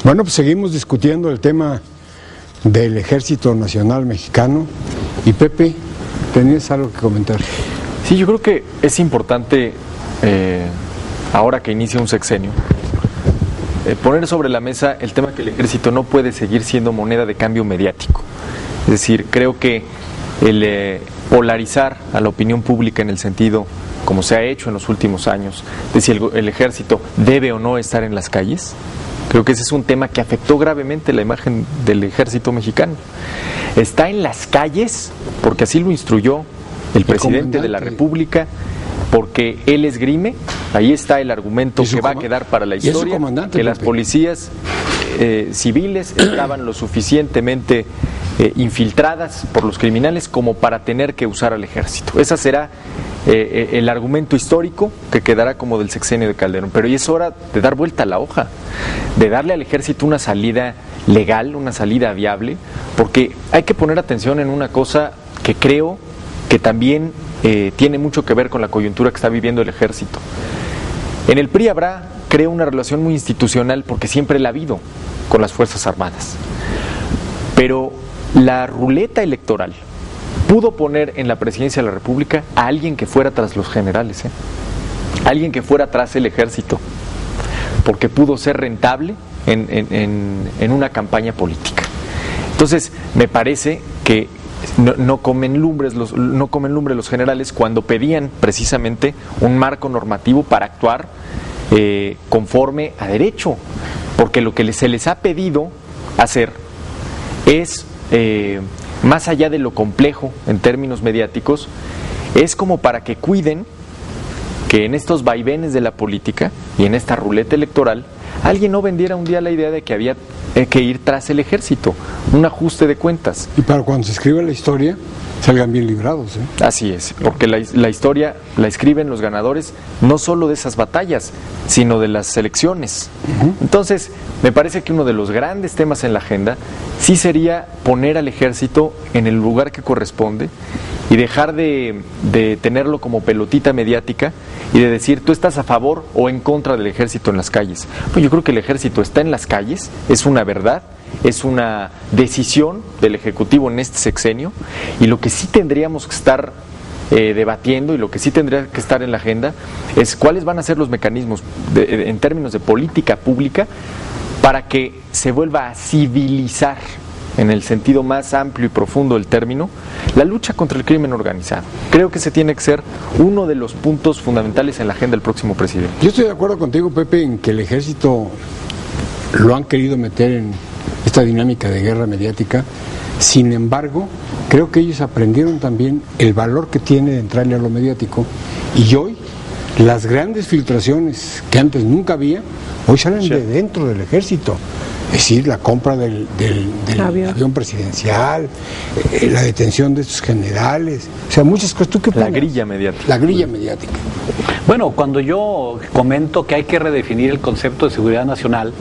Bueno, pues seguimos discutiendo el tema del Ejército Nacional Mexicano. Y Pepe, ¿tenías algo que comentar? Sí, yo creo que es importante, ahora que inicia un sexenio, poner sobre la mesa el tema que el Ejército no puede seguir siendo moneda de cambio mediático. Es decir, creo que el polarizar a la opinión pública en el sentido, como se ha hecho en los últimos años, de si el Ejército debe o no estar en las calles, creo que ese es un tema que afectó gravemente la imagen del Ejército mexicano. Está en las calles porque así lo instruyó el presidente de la República, porque él esgrime, ahí está el argumento que va a quedar para la historia, que las policías civiles estaban lo suficientemente infiltradas por los criminales como para tener que usar al ejército. Ese será el argumento histórico que quedará como del sexenio de Calderón. Pero ya es hora de dar vuelta a la hoja, de darle al ejército una salida legal, una salida viable, porque hay que poner atención en una cosa que creo que también tiene mucho que ver con la coyuntura que está viviendo el ejército. En el PRI habrá, creo, una relación muy institucional, porque siempre la ha habido con las Fuerzas Armadas. Pero la ruleta electoral pudo poner en la presidencia de la República a alguien que fuera tras los generales, alguien que fuera tras el ejército, porque pudo ser rentable en una campaña política. Entonces, me parece que no comen lumbre los generales cuando pedían precisamente un marco normativo para actuar conforme a derecho, porque lo que se les ha pedido hacer es, más allá de lo complejo en términos mediáticos, es como para que cuiden que en estos vaivenes de la política y en esta ruleta electoral alguien no vendiera un día la idea de que había que ir tras el ejército, un ajuste de cuentas. Y para cuando se escriba la historia, salgan bien librados. Así es, porque la historia la escriben los ganadores no solo de esas batallas, sino de las elecciones. Entonces, me parece que uno de los grandes temas en la agenda sí sería poner al ejército en el lugar que corresponde y dejar de tenerlo como pelotita mediática y de decir tú estás a favor o en contra del ejército en las calles. Pues yo creo que el ejército está en las calles, es una verdad, es una decisión del Ejecutivo en este sexenio, y lo que sí tendríamos que estar debatiendo y lo que sí tendría que estar en la agenda es cuáles van a ser los mecanismos en términos de política pública para que se vuelva a civilizar, en el sentido más amplio y profundo del término, la lucha contra el crimen organizado. Creo que ese tiene que ser uno de los puntos fundamentales en la agenda del próximo presidente. Yo estoy de acuerdo contigo, Pepe, en que el ejército lo han querido meter en esta dinámica de guerra mediática. Sin embargo, creo que ellos aprendieron también el valor que tiene de entrarle a lo mediático, y hoy las grandes filtraciones que antes nunca había, hoy salen de dentro del ejército. Es decir, la compra del avión presidencial, la detención de estos generales, o sea, muchas cosas. ¿Tú qué opinas? La grilla mediática. La grilla mediática. Bueno, cuando yo comento que hay que redefinir el concepto de seguridad nacional,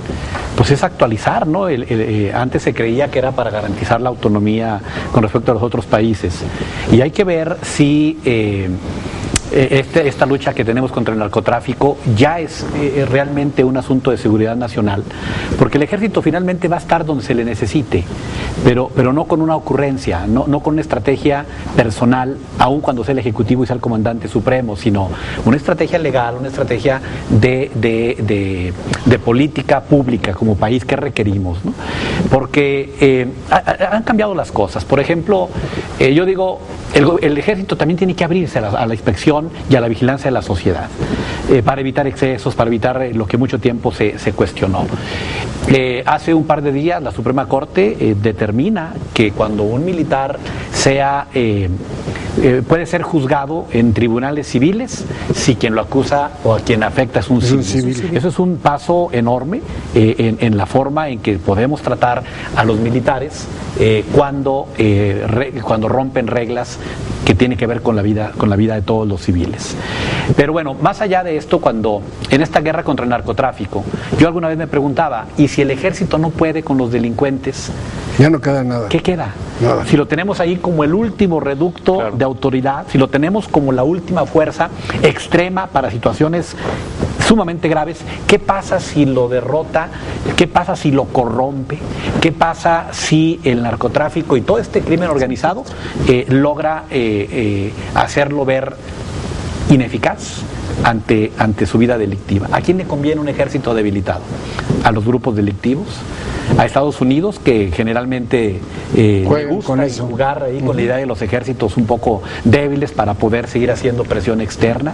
pues es actualizar, ¿no? Antes se creía que era para garantizar la autonomía con respecto a los otros países, y hay que ver si esta lucha que tenemos contra el narcotráfico ya es realmente un asunto de seguridad nacional, porque el ejército finalmente va a estar donde se le necesite, pero no con una ocurrencia, no con una estrategia personal, aun cuando sea el ejecutivo y sea el comandante supremo, sino una estrategia legal, una estrategia de política pública como país que requerimos, ¿no? Porque han cambiado las cosas. Por ejemplo, yo digo, el ejército también tiene que abrirse a la inspección y a la vigilancia de la sociedad, para evitar excesos, para evitar lo que mucho tiempo se cuestionó. Hace un par de días la Suprema Corte determina que cuando un militar puede ser juzgado en tribunales civiles si quien lo acusa o a quien afecta es un civil. Eso es un paso enorme en la forma en que podemos tratar a los militares cuando rompen reglas que tienen que ver con la vida de todos los civiles. Pero bueno, más allá de esto, cuando en esta guerra contra el narcotráfico, yo alguna vez me preguntaba, ¿y si el ejército no puede con los delincuentes? Ya no queda nada. ¿Qué queda? nada. Si lo tenemos ahí como el último reducto Claro. de autoridad, si lo tenemos como la última fuerza extrema para situaciones sumamente graves, ¿qué pasa si lo derrota? ¿Qué pasa si lo corrompe? ¿Qué pasa si el narcotráfico y todo este crimen organizado logra hacerlo ver ineficaz ante su vida delictiva? ¿A quién le conviene un ejército debilitado? ¿A los grupos delictivos? ¿A Estados Unidos, que generalmente le gusta con eso. jugar ahí con la idea de los ejércitos un poco débiles para poder seguir haciendo presión externa?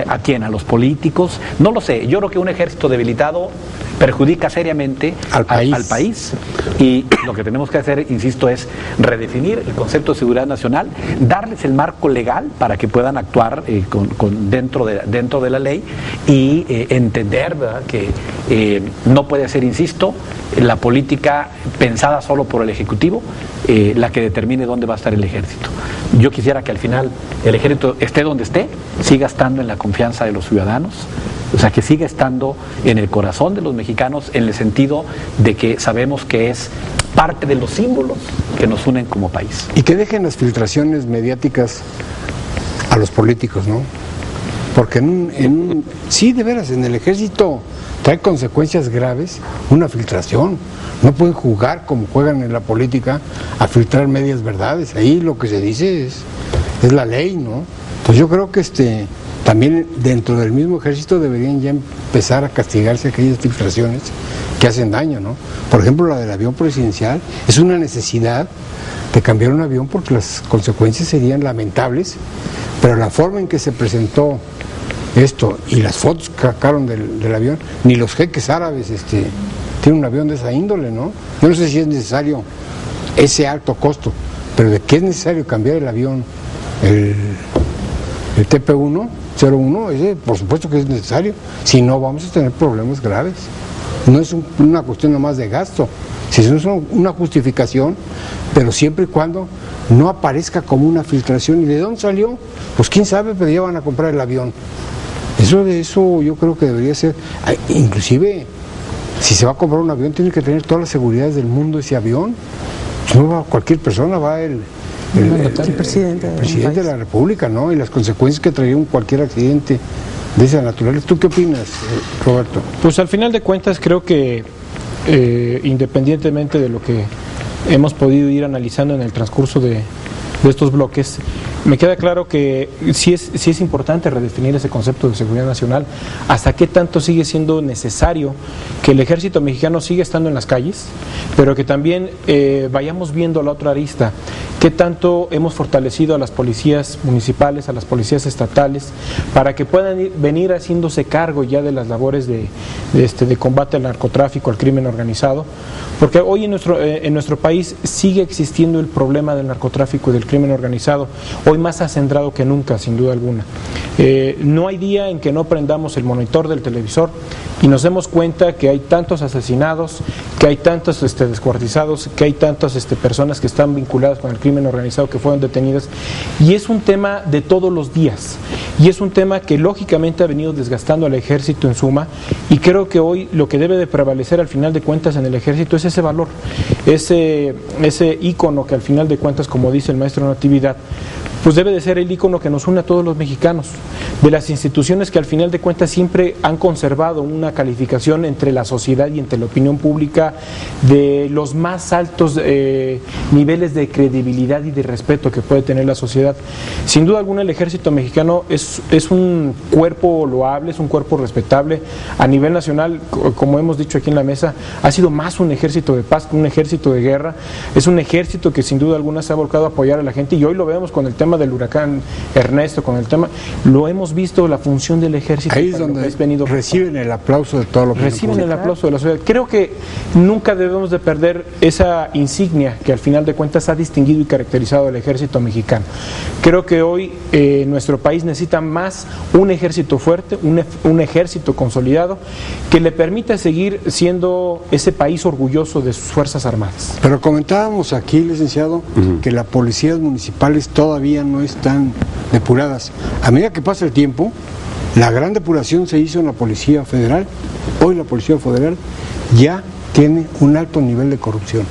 ¿A quién? ¿A los políticos? No lo sé. Yo creo que un ejército debilitado perjudica seriamente al país, y lo que tenemos que hacer, insisto, es redefinir el concepto de seguridad nacional, darles el marco legal para que puedan actuar dentro de la ley y entender, ¿verdad?, que no puede ser, insisto, la política pensada solo por el Ejecutivo la que determine dónde va a estar el ejército. Yo quisiera que al final el ejército esté donde esté, siga estando en la confianza de los ciudadanos, o sea, que siga estando en el corazón de los mexicanos, en el sentido de que sabemos que es parte de los símbolos que nos unen como país. Y que dejen las filtraciones mediáticas a los políticos, ¿no? Porque sí, de veras, en el ejército trae consecuencias graves una filtración. No pueden jugar como juegan en la política a filtrar medias verdades. Ahí lo que se dice es la ley, ¿no? Entonces yo creo que también dentro del mismo ejército deberían ya empezar a castigarse aquellas filtraciones que hacen daño, ¿no? Por ejemplo, la del avión presidencial es una necesidad de cambiar un avión porque las consecuencias serían lamentables, pero la forma en que se presentó esto y las fotos que sacaron del avión, ni los jeques árabes tienen un avión de esa índole, ¿no? Yo no sé si es necesario ese alto costo, pero de que es necesario cambiar el avión, el TP-01, ese por supuesto que es necesario, si no vamos a tener problemas graves. No es una cuestión nomás de gasto, si es una justificación, pero siempre y cuando no aparezca como una filtración. ¿Y de dónde salió? Pues quién sabe, pero ya van a comprar el avión. Eso yo creo que debería ser, inclusive si se va a comprar un avión tiene que tener todas las seguridades del mundo ese avión. Pues no va cualquier persona, va el presidente de la República, ¿no? Y las consecuencias que traería cualquier accidente de esa naturaleza. ¿Tú qué opinas, Roberto? Pues al final de cuentas creo que independientemente de lo que hemos podido ir analizando en el transcurso de estos bloques, me queda claro que sí es importante redefinir ese concepto de seguridad nacional. ¿Hasta qué tanto sigue siendo necesario que el ejército mexicano siga estando en las calles, pero que también vayamos viendo la otra arista? ¿Qué tanto hemos fortalecido a las policías municipales, a las policías estatales, para que puedan venir haciéndose cargo ya de las labores de combate al narcotráfico, al crimen organizado? Porque hoy en nuestro país sigue existiendo el problema del narcotráfico y del crimen organizado, hoy más acendrado que nunca, sin duda alguna. No hay día en que no prendamos el monitor del televisor y nos demos cuenta que hay tantos asesinados, que hay tantos descuartizados, que hay tantas personas que están vinculadas con el crimen organizado que fueron detenidas, y es un tema de todos los días, y es un tema que lógicamente ha venido desgastando al ejército en suma, y creo que hoy lo que debe de prevalecer al final de cuentas en el ejército es ese valor, ese ícono que al final de cuentas, como dice el maestro Natividad, pues debe de ser el ícono que nos une a todos los mexicanos, de las instituciones que al final de cuentas siempre han conservado una calificación entre la sociedad y entre la opinión pública de los más altos niveles de credibilidad y de respeto que puede tener la sociedad. Sin duda alguna el ejército mexicano es un cuerpo loable, es un cuerpo respetable a nivel nacional, como hemos dicho aquí en la mesa, ha sido más un ejército de paz que un ejército de guerra, es un ejército que sin duda alguna se ha volcado a apoyar a la gente, y hoy lo vemos con el tema del huracán Ernesto, con el tema, lo hemos visto, la función del ejército. Ahí es donde reciben el aplauso de todo lo que reciben el aplauso de la sociedad. Creo que nunca debemos de perder esa insignia que al final de cuentas ha distinguido y caracterizado al ejército mexicano. Creo que hoy nuestro país necesita más un ejército fuerte, un ejército consolidado que le permita seguir siendo ese país orgulloso de sus Fuerzas Armadas. Pero comentábamos aquí, licenciado, que las policías municipales todavía no están depuradas. A medida que pasa el tiempo, la gran depuración se hizo en la Policía Federal. Hoy la Policía Federal ya tiene un alto nivel de corrupción.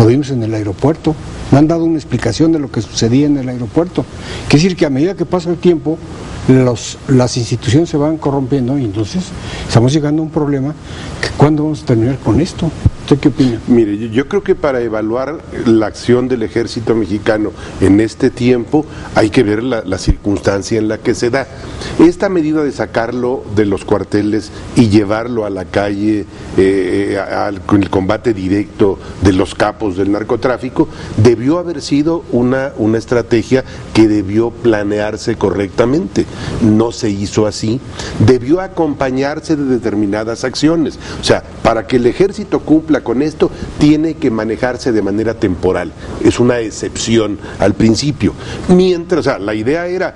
Lo vimos en el aeropuerto. Me han dado una explicación de lo que sucedía en el aeropuerto. Quiere decir que a medida que pasa el tiempo, las instituciones se van corrompiendo y entonces estamos llegando a un problema que ¿cuándo vamos a terminar con esto? ¿Usted qué opina? Mire, yo creo que para evaluar la acción del ejército mexicano en este tiempo hay que ver la circunstancia en la que se da. Esta medida de sacarlo de los cuarteles y llevarlo a la calle con el combate directo de los capos del narcotráfico debió haber sido una estrategia que debió planearse correctamente. No se hizo así. Debió acompañarse de determinadas acciones. O sea, para que el ejército cumpla con esto, tiene que manejarse de manera temporal. Es una excepción al principio. Mientras, o sea, la idea era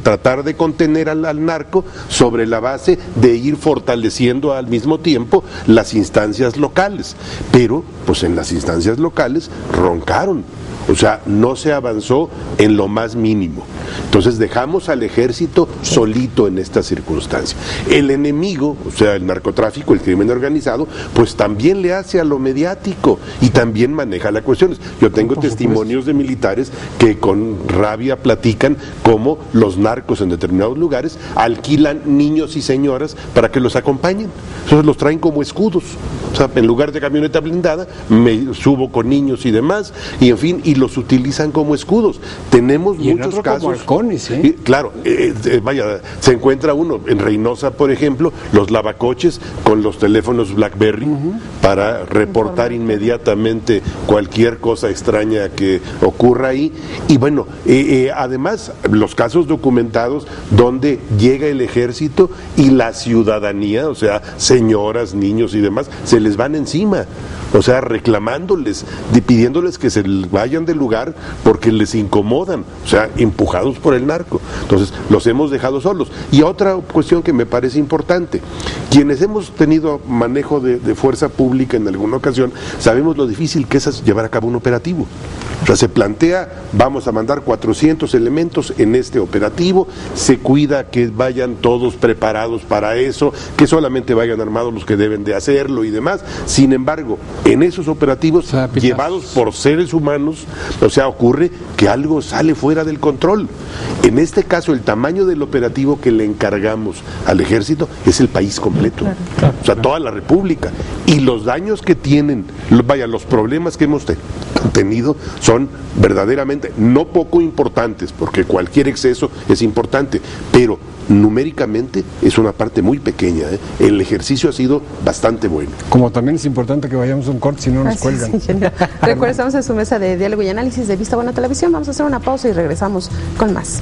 tratar de contener al narco sobre la base de ir fortaleciendo al mismo tiempo las instancias locales. Pero, pues en las instancias locales roncaron. O sea, no se avanzó en lo más mínimo. Entonces dejamos al ejército solito en esta circunstancia. El enemigo, o sea, el narcotráfico, el crimen organizado, pues también le hace a lo mediático y también maneja las cuestiones. Yo tengo testimonios de militares que con rabia platican cómo los narcos en determinados lugares alquilan niños y señoras para que los acompañen. Entonces los traen como escudos. O sea, en lugar de camioneta blindada, me subo con niños y demás, y en fin, y los utilizan como escudos. Tenemos muchos casos. Como halcones, ¿eh? Claro, vaya, se encuentra uno en Reynosa, por ejemplo, los lavacoches con los teléfonos BlackBerry para reportar inmediatamente cualquier cosa extraña que ocurra ahí. Y bueno, además, los casos documentados donde llega el ejército y la ciudadanía, o sea, señoras, niños y demás, se les van encima. O sea, reclamándoles, pidiéndoles que se vayan del lugar porque les incomodan, o sea, empujados por el narco. Entonces, los hemos dejado solos. Y otra cuestión que me parece importante, quienes hemos tenido manejo de fuerza pública en alguna ocasión, sabemos lo difícil que es llevar a cabo un operativo. O sea, se plantea, vamos a mandar 400 elementos en este operativo, se cuida que vayan todos preparados para eso, que solamente vayan armados los que deben de hacerlo y demás. Sin embargo, en esos operativos llevados por seres humanos, o sea, ocurre que algo sale fuera del control. En este caso, el tamaño del operativo que le encargamos al ejército es el país completo, o sea, toda la república. Y los daños que tienen, los problemas que hemos tenido son verdaderamente no poco importantes, porque cualquier exceso es importante, pero numéricamente es una parte muy pequeña. El ejercicio ha sido bastante bueno. Como también es importante que vayamos a un corte, si no nos cuelgan. Sí, recuerden, estamos en su mesa de diálogo y análisis de Vista Buena Televisión. Vamos a hacer una pausa y regresamos con más.